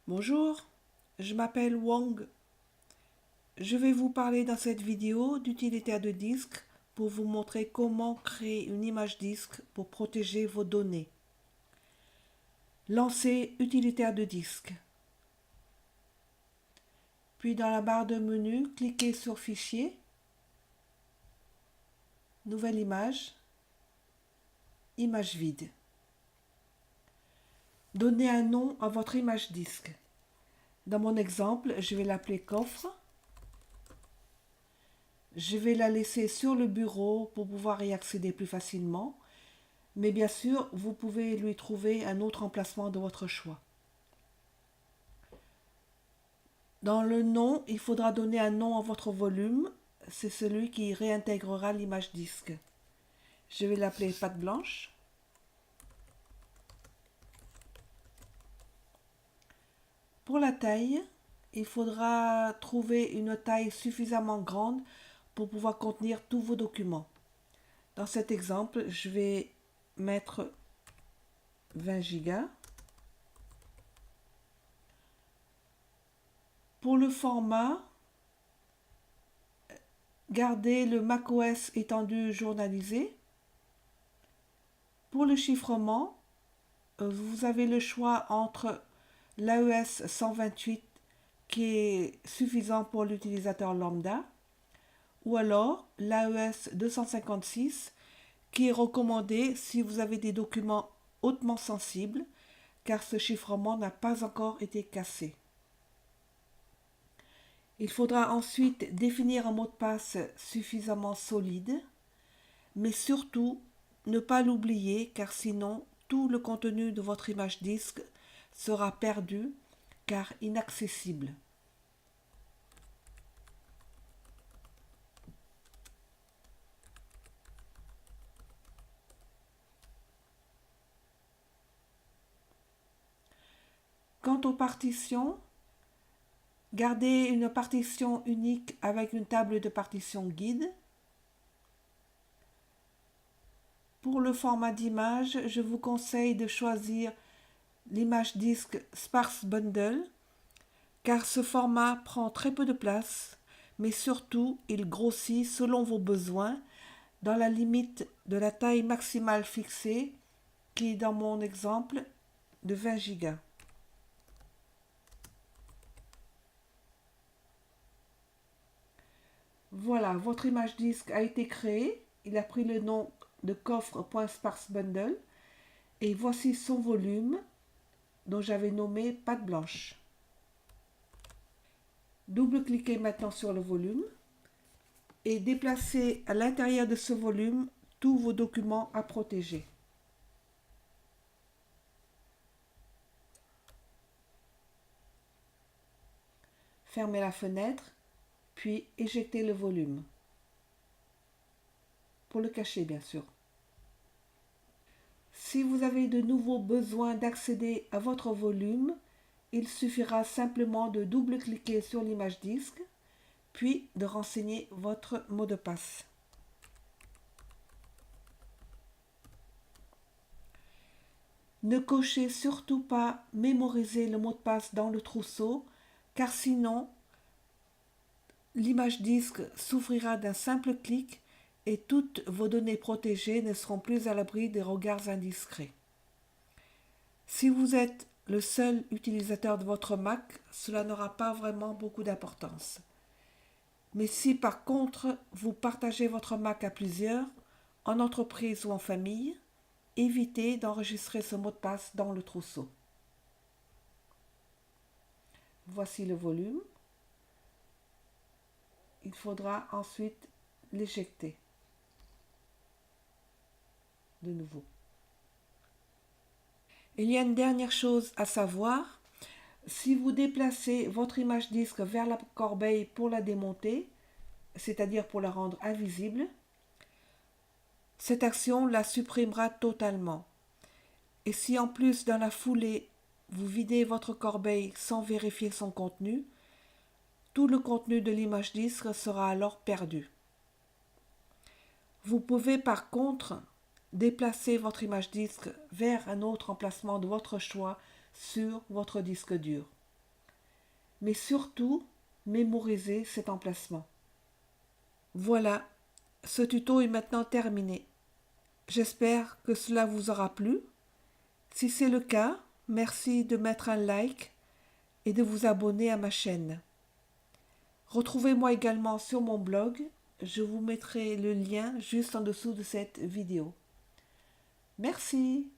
Bonjour, je m'appelle Wang. Je vais vous parler dans cette vidéo d'utilitaire de disque pour vous montrer comment créer une image disque pour protéger vos données. Lancez utilitaire de disque. Puis dans la barre de menu, cliquez sur Fichier, Nouvelle image, Image vide. Donnez un nom à votre image disque. Dans mon exemple, je vais l'appeler coffre. Je vais la laisser sur le bureau pour pouvoir y accéder plus facilement. Mais bien sûr, vous pouvez lui trouver un autre emplacement de votre choix. Dans le nom, il faudra donner un nom à votre volume. C'est celui qui réintégrera l'image disque. Je vais l'appeler patte blanche. Pour la taille, il faudra trouver une taille suffisamment grande pour pouvoir contenir tous vos documents. Dans cet exemple, je vais mettre 20 gigas. Pour le format, gardez le macOS étendu journalisé. Pour le chiffrement, vous avez le choix entre l'AES 128 qui est suffisant pour l'utilisateur lambda ou alors l'AES 256 qui est recommandé si vous avez des documents hautement sensibles car ce chiffrement n'a pas encore été cassé. Il faudra ensuite définir un mot de passe suffisamment solide, mais surtout ne pas l'oublier car sinon tout le contenu de votre image disque sera perdu car inaccessible. Quant aux partitions, gardez une partition unique avec une table de partition guide. Pour le format d'image, je vous conseille de choisir l'image disque Sparse Bundle car ce format prend très peu de place, mais surtout il grossit selon vos besoins dans la limite de la taille maximale fixée qui est dans mon exemple de 20 gigas. Voilà, votre image disque a été créée. Il a pris le nom de coffre.sparsebundle et voici son volume dont j'avais nommé patte blanche. Double-cliquez maintenant sur le volume et déplacez à l'intérieur de ce volume tous vos documents à protéger. Fermez la fenêtre, puis éjectez le volume. Pour le cacher, bien sûr. Si vous avez de nouveau besoin d'accéder à votre volume, il suffira simplement de double-cliquer sur l'image disque, puis de renseigner votre mot de passe. Ne cochez surtout pas mémoriser le mot de passe dans le trousseau, car sinon, l'image disque souffrira d'un simple clic et toutes vos données protégées ne seront plus à l'abri des regards indiscrets. Si vous êtes le seul utilisateur de votre Mac, cela n'aura pas vraiment beaucoup d'importance. Mais si par contre vous partagez votre Mac à plusieurs, en entreprise ou en famille, évitez d'enregistrer ce mot de passe dans le trousseau. Voici le volume. Il faudra ensuite l'éjecter de nouveau. Il y a une dernière chose à savoir. Si vous déplacez votre image disque vers la corbeille pour la démonter, c'est-à-dire pour la rendre invisible, cette action la supprimera totalement. Et si en plus dans la foulée, vous videz votre corbeille sans vérifier son contenu, tout le contenu de l'image disque sera alors perdu. Vous pouvez par contre déplacer votre image disque vers un autre emplacement de votre choix sur votre disque dur. mais surtout mémorisez cet emplacement. Voilà, ce tuto est maintenant terminé. J'espère que cela vous aura plu. Si c'est le cas, merci de mettre un like et de vous abonner à ma chaîne. Retrouvez-moi également sur mon blog, je vous mettrai le lien juste en dessous de cette vidéo. Merci.